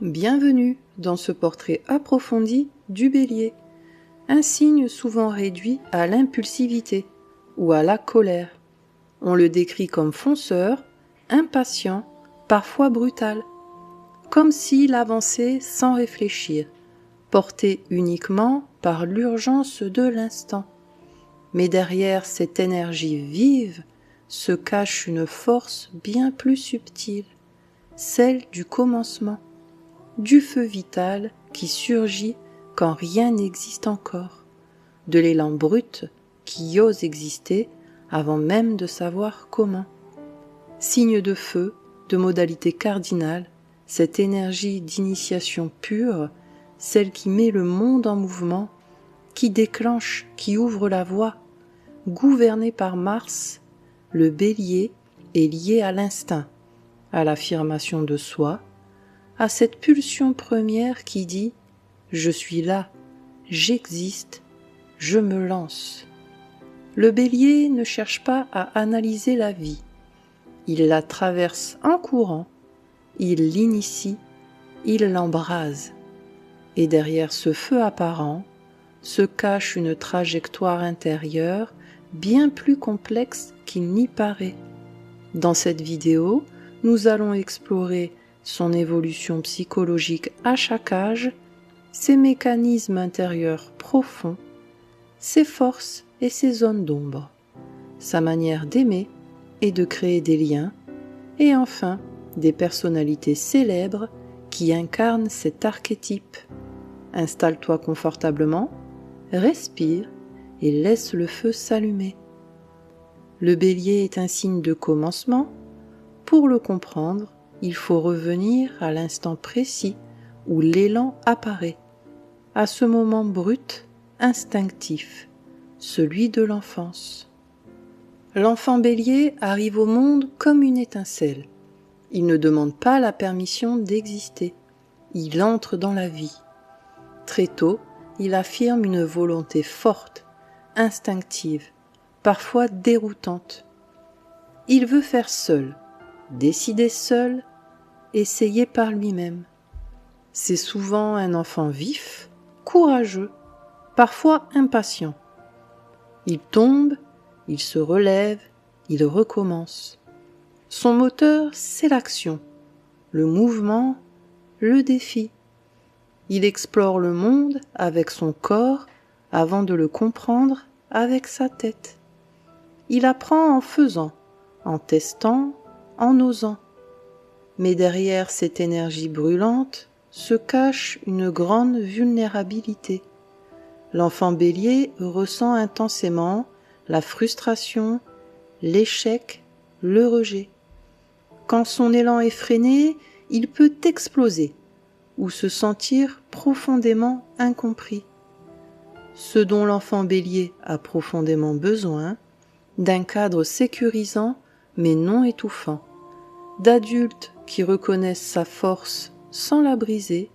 Bienvenue dans ce portrait approfondi du Bélier, un signe souvent réduit à l'impulsivité ou à la colère. On le décrit comme fonceur, impatient, parfois brutal, comme s'il avançait sans réfléchir, porté uniquement par l'urgence de l'instant. Mais derrière cette énergie vive se cache une force bien plus subtile, celle du commencement, du feu vital qui surgit quand rien n'existe encore, de l'élan brut qui ose exister avant même de savoir comment. Signe de feu, de modalité cardinale, cette énergie d'initiation pure, celle qui met le monde en mouvement, qui déclenche, qui ouvre la voie. Gouverné par Mars, le Bélier est lié à l'instinct, à l'affirmation de soi, à cette pulsion première qui dit « Je suis là, j'existe, je me lance ». Le Bélier ne cherche pas à analyser la vie, il la traverse en courant, il l'initie, il l'embrase. Et derrière ce feu apparent se cache une trajectoire intérieure bien plus complexe qu'il n'y paraît. Dans cette vidéo, nous allons explorer son évolution psychologique à chaque âge, ses mécanismes intérieurs profonds, ses forces et ses zones d'ombre, sa manière d'aimer et de créer des liens, et enfin des personnalités célèbres qui incarnent cet archétype. Installe-toi confortablement, respire et laisse le feu s'allumer. Le Bélier est un signe de commencement. Pour le comprendre, il faut revenir à l'instant précis où l'élan apparaît, à ce moment brut, instinctif, celui de l'enfance. L'enfant Bélier arrive au monde comme une étincelle. Il ne demande pas la permission d'exister, il entre dans la vie. Très tôt, il affirme une volonté forte, instinctive, parfois déroutante. Il veut faire seul, décider seul, essayer par lui-même. C'est souvent un enfant vif, courageux, parfois impatient. Il tombe, il se relève, il recommence. Son moteur, c'est l'action, le mouvement, le défi. Il explore le monde avec son corps avant de le comprendre avec sa tête. Il apprend en faisant, en testant, en osant. Mais derrière cette énergie brûlante se cache une grande vulnérabilité. L'enfant Bélier ressent intensément la frustration, l'échec, le rejet. Quand son élan est freiné, il peut exploser ou se sentir profondément incompris. Ce dont l'enfant Bélier a profondément besoin, d'un cadre sécurisant mais non étouffant, d'adultes qui reconnaissent sa force sans la briser,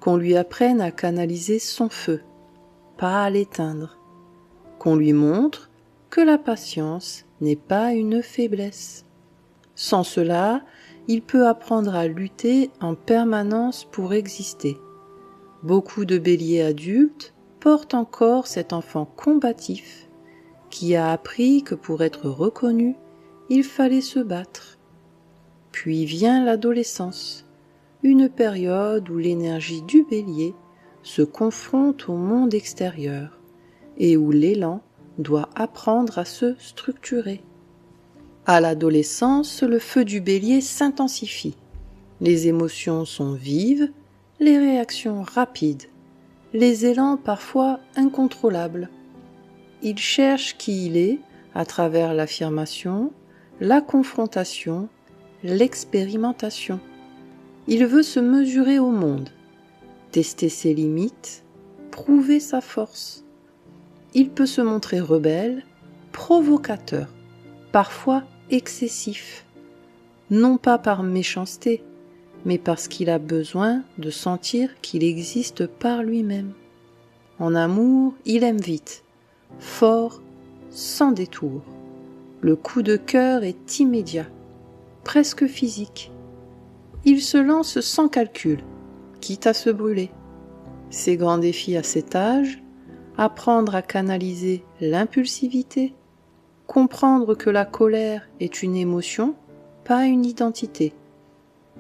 qu'on lui apprenne à canaliser son feu, pas à l'éteindre, qu'on lui montre que la patience n'est pas une faiblesse. Sans cela, il peut apprendre à lutter en permanence pour exister. Beaucoup de béliers adultes portent encore cet enfant combatif qui a appris que pour être reconnu, il fallait se battre. Puis vient l'adolescence, une période où l'énergie du bélier se confronte au monde extérieur et où l'élan doit apprendre à se structurer. À l'adolescence, le feu du bélier s'intensifie. Les émotions sont vives, les réactions rapides, les élans parfois incontrôlables. Il cherche qui il est à travers l'affirmation, la confrontation, l'expérimentation. Il veut se mesurer au monde, tester ses limites, prouver sa force. Il peut se montrer rebelle, provocateur, parfois excessif, non pas par méchanceté, mais parce qu'il a besoin de sentir qu'il existe par lui-même. En amour, il aime vite, fort, sans détour. Le coup de cœur est immédiat, presque physique. Il se lance sans calcul, quitte à se brûler. Ses grands défis à cet âge, apprendre à canaliser l'impulsivité, comprendre que la colère est une émotion, pas une identité,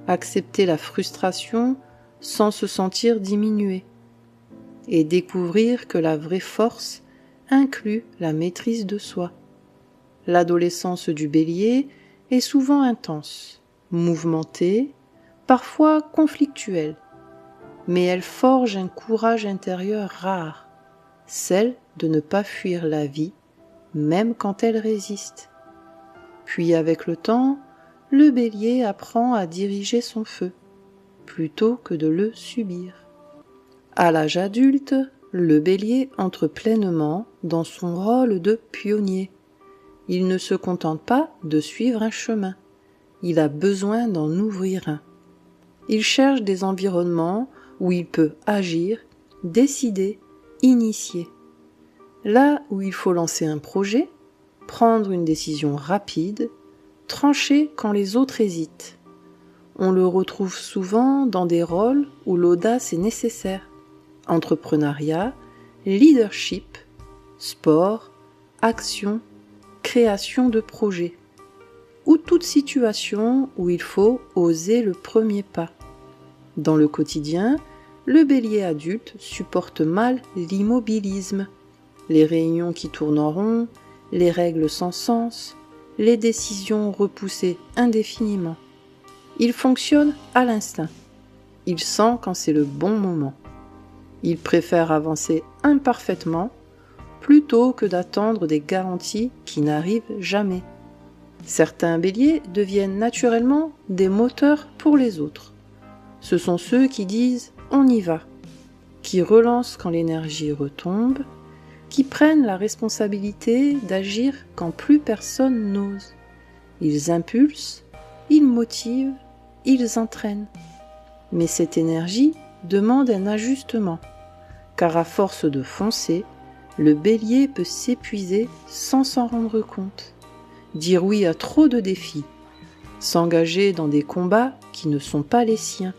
accepter la frustration sans se sentir diminué, et découvrir que la vraie force inclut la maîtrise de soi. L'adolescence du Bélier est souvent intense, mouvementée, parfois conflictuelle, mais elle forge un courage intérieur rare, celle de ne pas fuir la vie, même quand elle résiste. Puis avec le temps, le Bélier apprend à diriger son feu, plutôt que de le subir. À l'âge adulte, le Bélier entre pleinement dans son rôle de pionnier. Il ne se contente pas de suivre un chemin, il a besoin d'en ouvrir un. Il cherche des environnements où il peut agir, décider, initier. Là où il faut lancer un projet, prendre une décision rapide, trancher quand les autres hésitent. On le retrouve souvent dans des rôles où l'audace est nécessaire. Entrepreneuriat, leadership, sport, action, création de projets. Ou toute situation où il faut oser le premier pas. Dans le quotidien, le Bélier adulte supporte mal l'immobilisme, les réunions qui tournent en rond, les règles sans sens, les décisions repoussées indéfiniment. Il fonctionne à l'instinct. Il sent quand c'est le bon moment. Il préfère avancer imparfaitement plutôt que d'attendre des garanties qui n'arrivent jamais. Certains béliers deviennent naturellement des moteurs pour les autres. Ce sont ceux qui disent « on y va », qui relancent quand l'énergie retombe, qui prennent la responsabilité d'agir quand plus personne n'ose. Ils impulsent, ils motivent, ils entraînent. Mais cette énergie demande un ajustement, car à force de foncer, le bélier peut s'épuiser sans s'en rendre compte, dire oui à trop de défis, s'engager dans des combats qui ne sont pas les siens,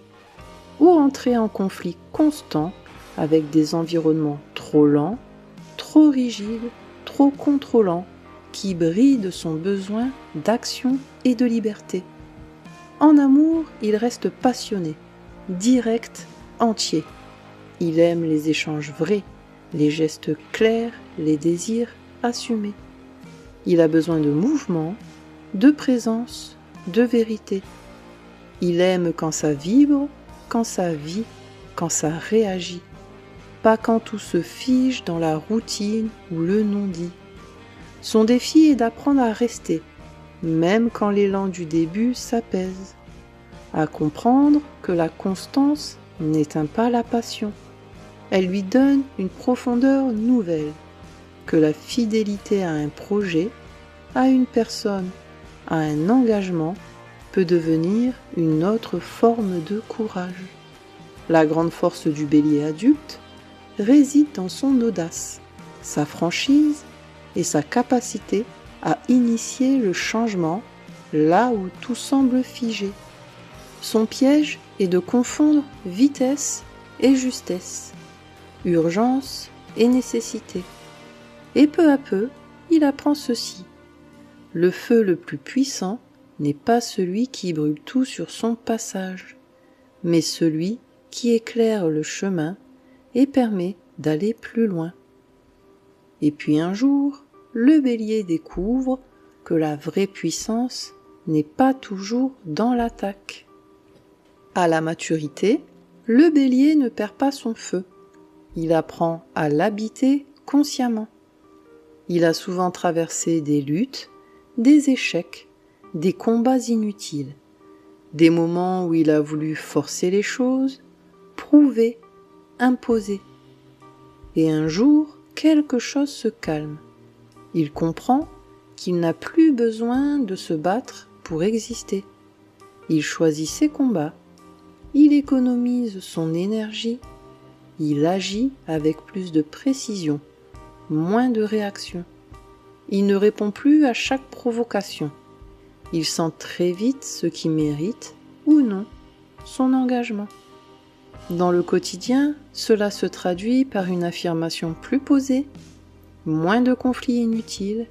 ou entrer en conflit constant avec des environnements trop lents, trop rigides, trop contrôlants, qui brident son besoin d'action et de liberté. En amour, il reste passionné, direct, entier. Il aime les échanges vrais, les gestes clairs, les désirs assumés. Il a besoin de mouvement, de présence, de vérité. Il aime quand ça vibre, quand ça vit, quand ça réagit. Pas quand tout se fige dans la routine ou le non-dit. Son défi est d'apprendre à rester, même quand l'élan du début s'apaise. À comprendre que la constance n'éteint pas la passion. Elle lui donne une profondeur nouvelle, que la fidélité à un projet, à une personne, à un engagement peut devenir une autre forme de courage. La grande force du bélier adulte réside dans son audace, sa franchise et sa capacité à initier le changement là où tout semble figé. Son piège est de confondre vitesse et justesse, urgence et nécessité. Et peu à peu, il apprend ceci. Le feu le plus puissant n'est pas celui qui brûle tout sur son passage, mais celui qui éclaire le chemin et permet d'aller plus loin. Et puis un jour, le bélier découvre que la vraie puissance n'est pas toujours dans l'attaque. À la maturité, le bélier ne perd pas son feu. Il apprend à l'habiter consciemment. Il a souvent traversé des luttes, des échecs, des combats inutiles, des moments où il a voulu forcer les choses, prouver, imposer. Et un jour, quelque chose se calme. Il comprend qu'il n'a plus besoin de se battre pour exister. Il choisit ses combats, il économise son énergie, il agit avec plus de précision, moins de réaction. Il ne répond plus à chaque provocation. Il sent très vite ce qui mérite, ou non, son engagement. Dans le quotidien, cela se traduit par une affirmation plus posée, moins de conflits inutiles,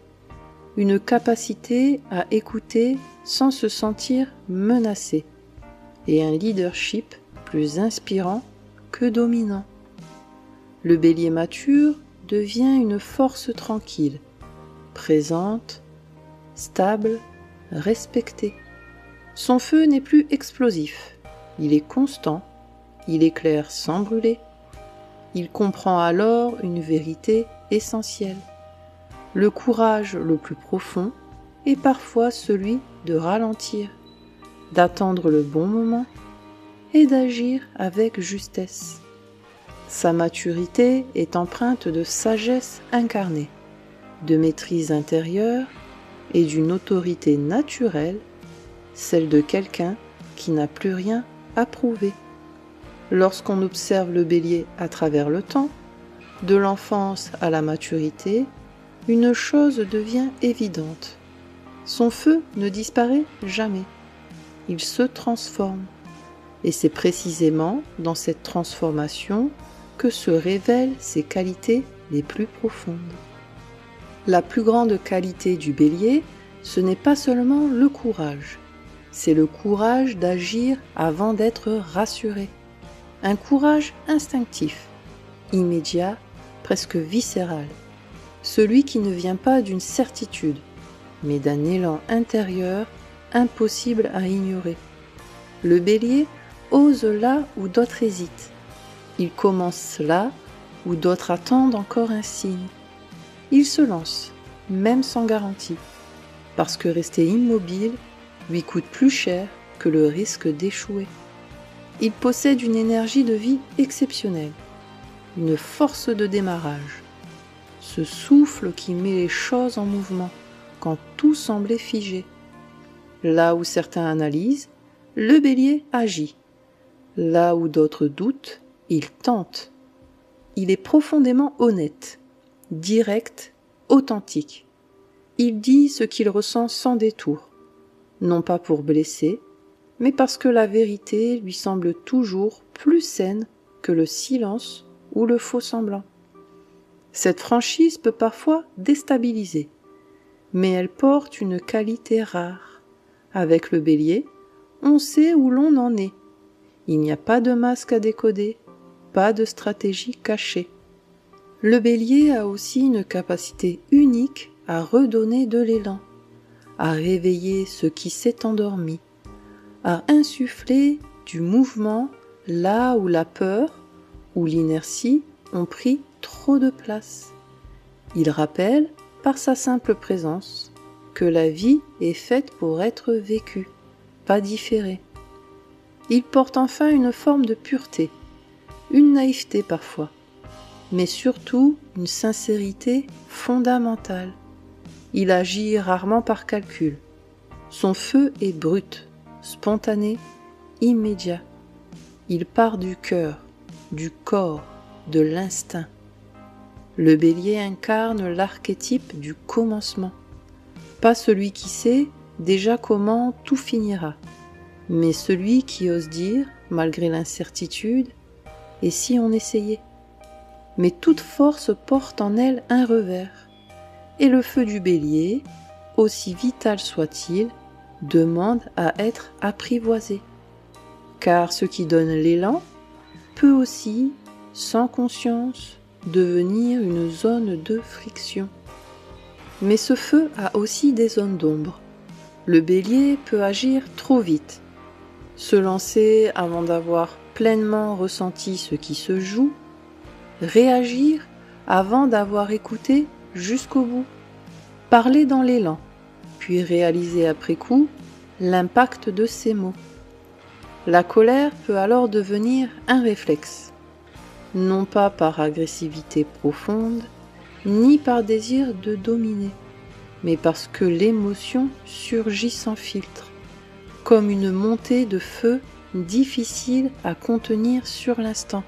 une capacité à écouter sans se sentir menacé, et un leadership plus inspirant que dominant. Le bélier mature devient une force tranquille, présente, stable, respectée. Son feu n'est plus explosif, il est constant, il éclaire sans brûler. Il comprend alors une vérité essentielle. Le courage le plus profond est parfois celui de ralentir, d'attendre le bon moment et d'agir avec justesse. Sa maturité est empreinte de sagesse incarnée, de maîtrise intérieure et d'une autorité naturelle, celle de quelqu'un qui n'a plus rien à prouver. Lorsqu'on observe le bélier à travers le temps, de l'enfance à la maturité, une chose devient évidente. Son feu ne disparaît jamais. Il se transforme. Et c'est précisément dans cette transformation que se révèlent ses qualités les plus profondes. La plus grande qualité du bélier, ce n'est pas seulement le courage. C'est le courage d'agir avant d'être rassuré. Un courage instinctif, immédiat, presque viscéral. Celui qui ne vient pas d'une certitude, mais d'un élan intérieur impossible à ignorer. Le bélier ose là où d'autres hésitent. Il commence là où d'autres attendent encore un signe. Il se lance, même sans garantie, parce que rester immobile lui coûte plus cher que le risque d'échouer. Il possède une énergie de vie exceptionnelle, une force de démarrage, ce souffle qui met les choses en mouvement quand tout semblait figé. Là où certains analysent, le bélier agit. Là où d'autres doutent, il tente. Il est profondément honnête, direct, authentique. Il dit ce qu'il ressent sans détour, non pas pour blesser, mais parce que la vérité lui semble toujours plus saine que le silence ou le faux-semblant. Cette franchise peut parfois déstabiliser, mais elle porte une qualité rare. Avec le bélier, on sait où l'on en est. Il n'y a pas de masque à décoder, pas de stratégie cachée. Le bélier a aussi une capacité unique à redonner de l'élan, à réveiller ce qui s'est endormi, à insuffler du mouvement là où la peur ou l'inertie ont pris trop de place. Il rappelle, par sa simple présence, que la vie est faite pour être vécue, pas différée. Il porte enfin une forme de pureté, une naïveté parfois, mais surtout une sincérité fondamentale. Il agit rarement par calcul. Son feu est brut, spontané, immédiat. Il part du cœur, du corps, de l'instinct. Le bélier incarne l'archétype du commencement. Pas celui qui sait déjà comment tout finira, mais celui qui ose dire, malgré l'incertitude, « et si on essayait ?» Mais toute force porte en elle un revers, et le feu du bélier, aussi vital soit-il, demande à être apprivoisé. Car ce qui donne l'élan peut aussi, sans conscience, devenir une zone de friction. Mais ce feu a aussi des zones d'ombre. Le bélier peut agir trop vite, se lancer avant d'avoir pleinement ressenti ce qui se joue, réagir avant d'avoir écouté jusqu'au bout, parler dans l'élan, puis réaliser après coup l'impact de ses mots. La colère peut alors devenir un réflexe, non pas par agressivité profonde, ni par désir de dominer, mais parce que l'émotion surgit sans filtre, comme une montée de feu difficile à contenir sur l'instant.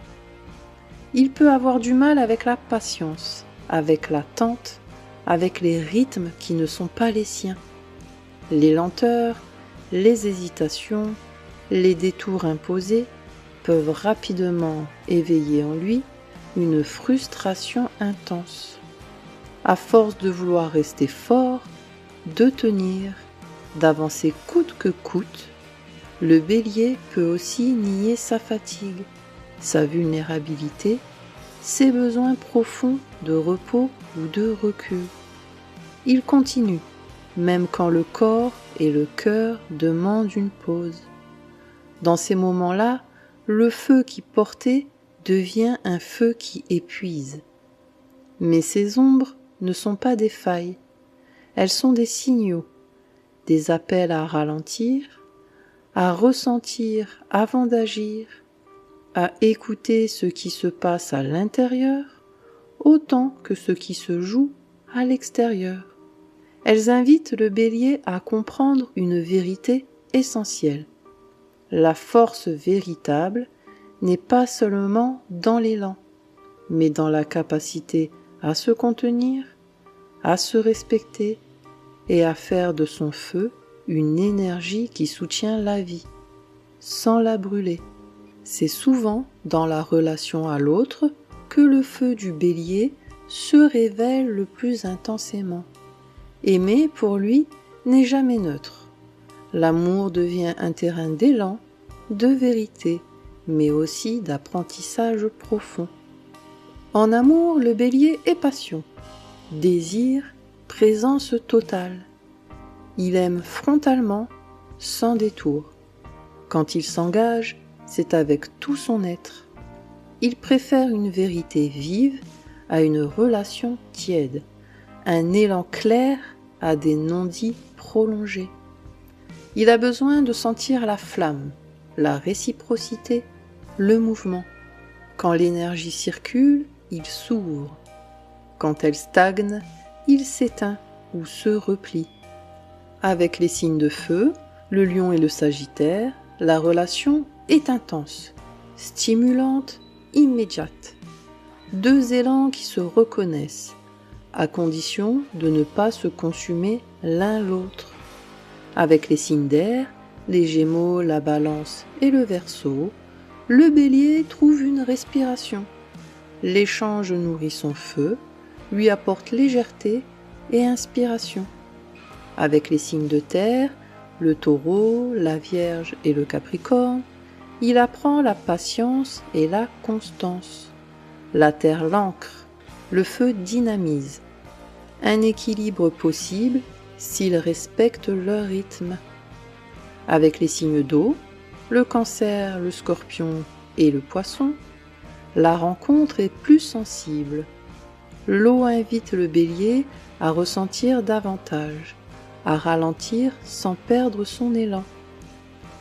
Il peut avoir du mal avec la patience, avec l'attente, avec les rythmes qui ne sont pas les siens, les lenteurs, les hésitations, les détours imposés peuvent rapidement éveiller en lui une frustration intense. À force de vouloir rester fort, de tenir, d'avancer coûte que coûte, le bélier peut aussi nier sa fatigue, sa vulnérabilité, ses besoins profonds de repos ou de recul. Il continue, même quand le corps et le cœur demandent une pause. Dans ces moments-là, le feu qui portait devient un feu qui épuise. Mais ces ombres ne sont pas des failles, elles sont des signaux, des appels à ralentir, à ressentir avant d'agir, à écouter ce qui se passe à l'intérieur autant que ce qui se joue à l'extérieur. Elles invitent le bélier à comprendre une vérité essentielle. La force véritable n'est pas seulement dans l'élan, mais dans la capacité à se contenir, à se respecter et à faire de son feu une énergie qui soutient la vie, sans la brûler. C'est souvent dans la relation à l'autre que le feu du bélier se révèle le plus intensément. Aimer, pour lui, n'est jamais neutre. L'amour devient un terrain d'élan, de vérité, mais aussi d'apprentissage profond. En amour, le bélier est passion, désir, présence totale. Il aime frontalement, sans détour. Quand il s'engage, c'est avec tout son être. Il préfère une vérité vive à une relation tiède, un élan clair à des non-dits prolongés. Il a besoin de sentir la flamme, la réciprocité, le mouvement. Quand l'énergie circule, il s'ouvre. Quand elle stagne, il s'éteint ou se replie. Avec les signes de feu, le lion et le sagittaire, la relation est intense, stimulante, immédiate. Deux élans qui se reconnaissent, à condition de ne pas se consumer l'un l'autre. Avec les signes d'air, les Gémeaux, la Balance et le Verseau, le Bélier trouve une respiration. L'échange nourrit son feu, lui apporte légèreté et inspiration. Avec les signes de terre, le Taureau, la Vierge et le Capricorne, il apprend la patience et la constance. La terre l'ancre, le feu dynamise. Un équilibre possible s'ils respectent leur rythme. Avec les signes d'eau, le Cancer, le Scorpion et le Poisson, la rencontre est plus sensible. L'eau invite le Bélier à ressentir davantage, à ralentir sans perdre son élan.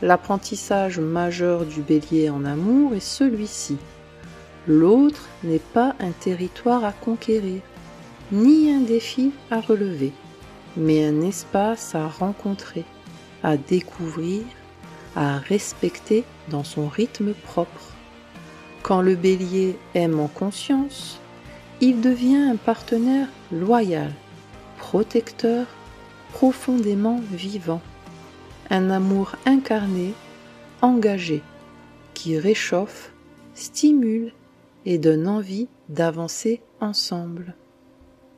L'apprentissage majeur du Bélier en amour est celui-ci. L'autre n'est pas un territoire à conquérir, ni un défi à relever, mais un espace à rencontrer, à découvrir, à respecter dans son rythme propre. Quand le Bélier aime en conscience, il devient un partenaire loyal, protecteur, profondément vivant. Un amour incarné, engagé, qui réchauffe, stimule et donne envie d'avancer ensemble.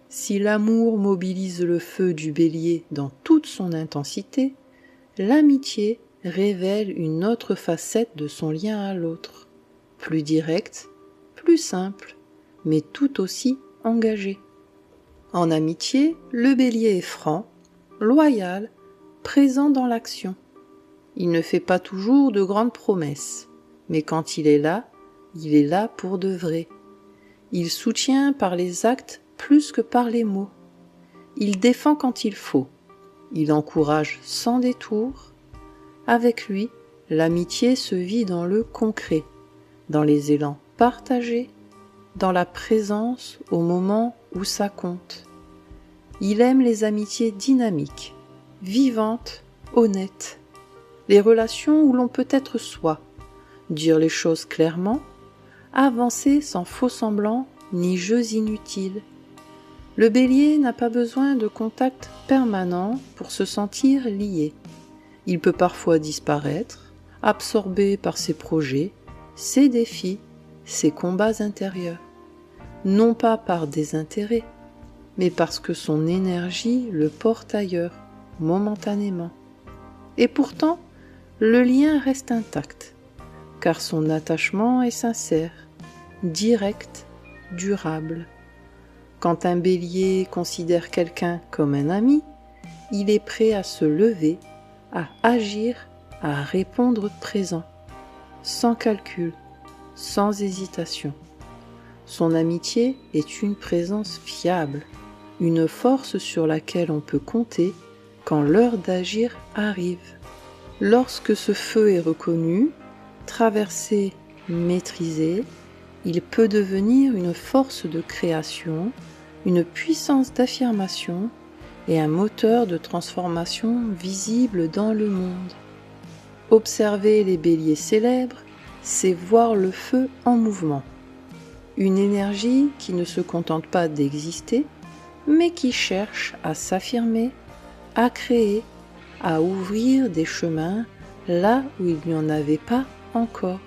Si l'amour mobilise le feu du Bélier dans toute son intensité, l'amitié révèle une autre facette de son lien à l'autre, plus directe, plus simple, mais tout aussi engagée. En amitié, le Bélier est franc, loyal, présent dans l'action. Il ne fait pas toujours de grandes promesses, mais quand il est là pour de vrai. Il soutient par les actes plus que par les mots. Il défend quand il faut. Il encourage sans détour. Avec lui, l'amitié se vit dans le concret, dans les élans partagés, dans la présence au moment où ça compte. Il aime les amitiés dynamiques, vivantes, honnêtes, les relations où l'on peut être soi, dire les choses clairement, avancer sans faux-semblants ni jeux inutiles. Le Bélier n'a pas besoin de contact permanent pour se sentir lié. Il peut parfois disparaître, absorbé par ses projets, ses défis, ses combats intérieurs, non pas par désintérêt, mais parce que son énergie le porte ailleurs, momentanément. Et pourtant, le lien reste intact, car son attachement est sincère, direct, durable. Quand un bélier considère quelqu'un comme un ami, il est prêt à se lever, à agir, à répondre présent, sans calcul, sans hésitation. Son amitié est une présence fiable, une force sur laquelle on peut compter quand l'heure d'agir arrive. Lorsque ce feu est reconnu, traversé, maîtrisé, il peut devenir une force de création, une puissance d'affirmation et un moteur de transformation visible dans le monde. Observer les béliers célèbres, c'est voir le feu en mouvement. Une énergie qui ne se contente pas d'exister, mais qui cherche à s'affirmer, à créer, à ouvrir des chemins là où il n'y en avait pas encore.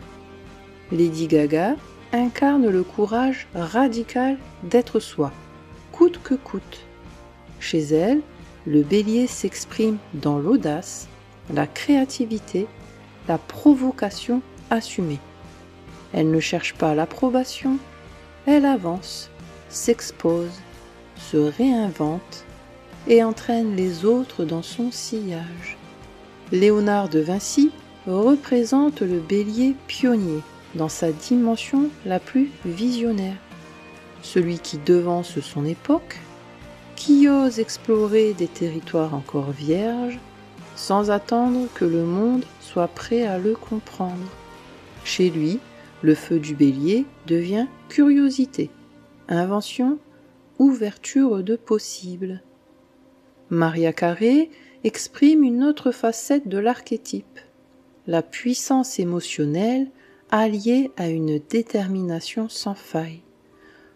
Lady Gaga incarne le courage radical d'être soi, coûte que coûte. Chez elle, le bélier s'exprime dans l'audace, la créativité, la provocation assumée. Elle ne cherche pas l'approbation, elle avance, s'expose, se réinvente et entraîne les autres dans son sillage. Léonard de Vinci représente le bélier pionnier dans sa dimension la plus visionnaire, celui qui devance son époque, qui ose explorer des territoires encore vierges sans attendre que le monde soit prêt à le comprendre. Chez lui, le feu du bélier devient curiosité, invention, ouverture de possibles. Maria Carré exprime une autre facette de l'archétype, la puissance émotionnelle alliée à une détermination sans faille.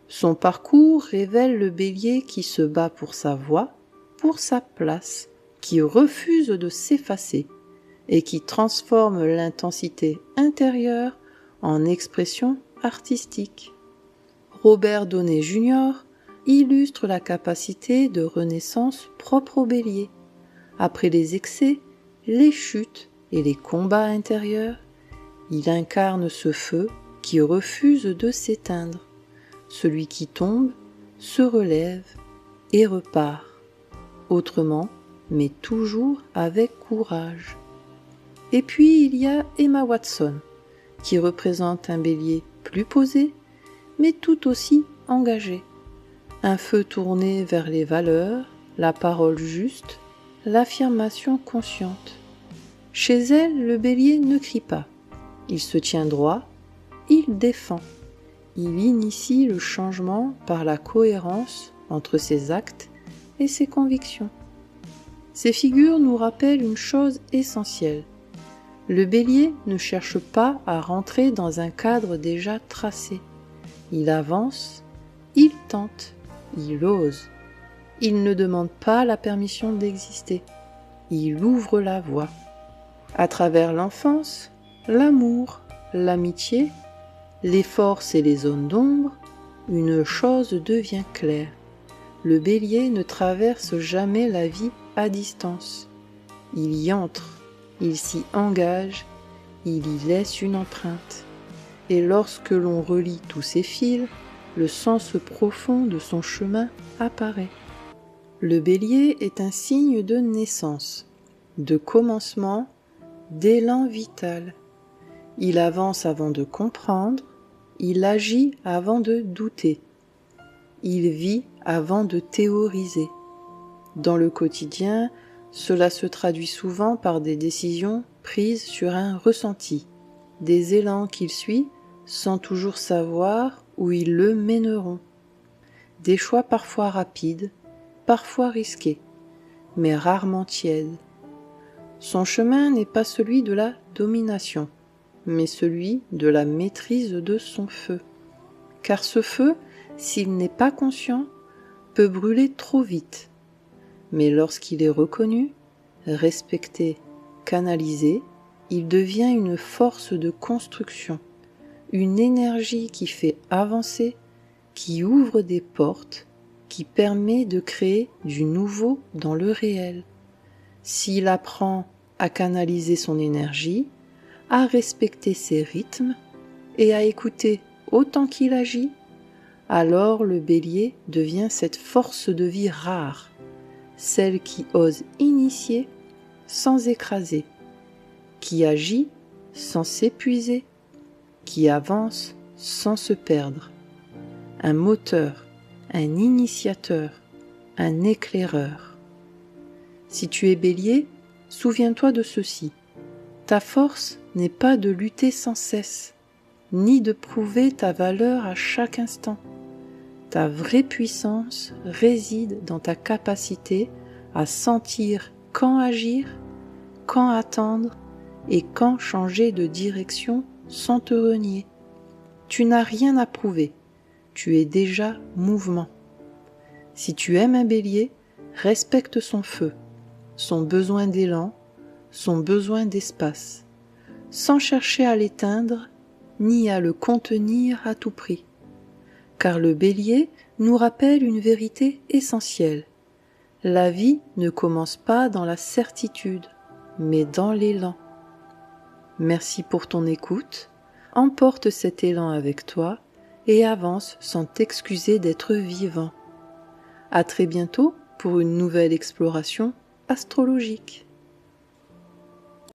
Son parcours révèle le bélier qui se bat pour sa voix, pour sa place, qui refuse de s'effacer et qui transforme l'intensité intérieure en expression artistique. Robert Downey Jr. illustre la capacité de renaissance propre au bélier. Après les excès, les chutes et les combats intérieurs, il incarne ce feu qui refuse de s'éteindre, celui qui tombe, se relève et repart, autrement, mais toujours avec courage. Et puis il y a Emma Watson, qui représente un bélier plus posé, mais tout aussi engagé. Un feu tourné vers les valeurs, la parole juste, l'affirmation consciente. Chez elle, le bélier ne crie pas. Il se tient droit, il défend. Il initie le changement par la cohérence entre ses actes et ses convictions. Ces figures nous rappellent une chose essentielle. Le bélier ne cherche pas à rentrer dans un cadre déjà tracé. Il avance, il tente, il ose. Il ne demande pas la permission d'exister. Il ouvre la voie. À travers l'enfance, l'amour, l'amitié, les forces et les zones d'ombre, une chose devient claire. Le bélier ne traverse jamais la vie à distance. Il y entre, il s'y engage, il y laisse une empreinte. Et lorsque l'on relie tous ces fils, le sens profond de son chemin apparaît. Le bélier est un signe de naissance, de commencement, d'élan vital. Il avance avant de comprendre, il agit avant de douter, il vit avant de théoriser. Dans le quotidien, cela se traduit souvent par des décisions prises sur un ressenti, des élans qu'il suit sans toujours savoir où ils le mèneront, des choix parfois rapides, parfois risqués, mais rarement tièdes. Son chemin n'est pas celui de la domination, mais celui de la maîtrise de son feu. Car ce feu, s'il n'est pas conscient, peut brûler trop vite. Mais lorsqu'il est reconnu, respecté, canalisé, il devient une force de construction, une énergie qui fait avancer, qui ouvre des portes, qui permet de créer du nouveau dans le réel. S'il apprend à canaliser son énergie, à respecter ses rythmes et à écouter autant qu'il agit, alors le bélier devient cette force de vie rare, celle qui ose initier sans écraser, qui agit sans s'épuiser, qui avance sans se perdre. Un moteur, un initiateur, un éclaireur. Si tu es bélier, souviens-toi de ceci. Ta force n'est pas de lutter sans cesse, ni de prouver ta valeur à chaque instant. Ta vraie puissance réside dans ta capacité à sentir quand agir, quand attendre et quand changer de direction sans te renier. Tu n'as rien à prouver, tu es déjà mouvement. Si tu aimes un bélier, respecte son feu, son besoin d'élan, son besoin d'espace, sans chercher à l'éteindre ni à le contenir à tout prix. Car le bélier nous rappelle une vérité essentielle. La vie ne commence pas dans la certitude, mais dans l'élan. Merci pour ton écoute, emporte cet élan avec toi et avance sans t'excuser d'être vivant. À très bientôt pour une nouvelle exploration astrologique.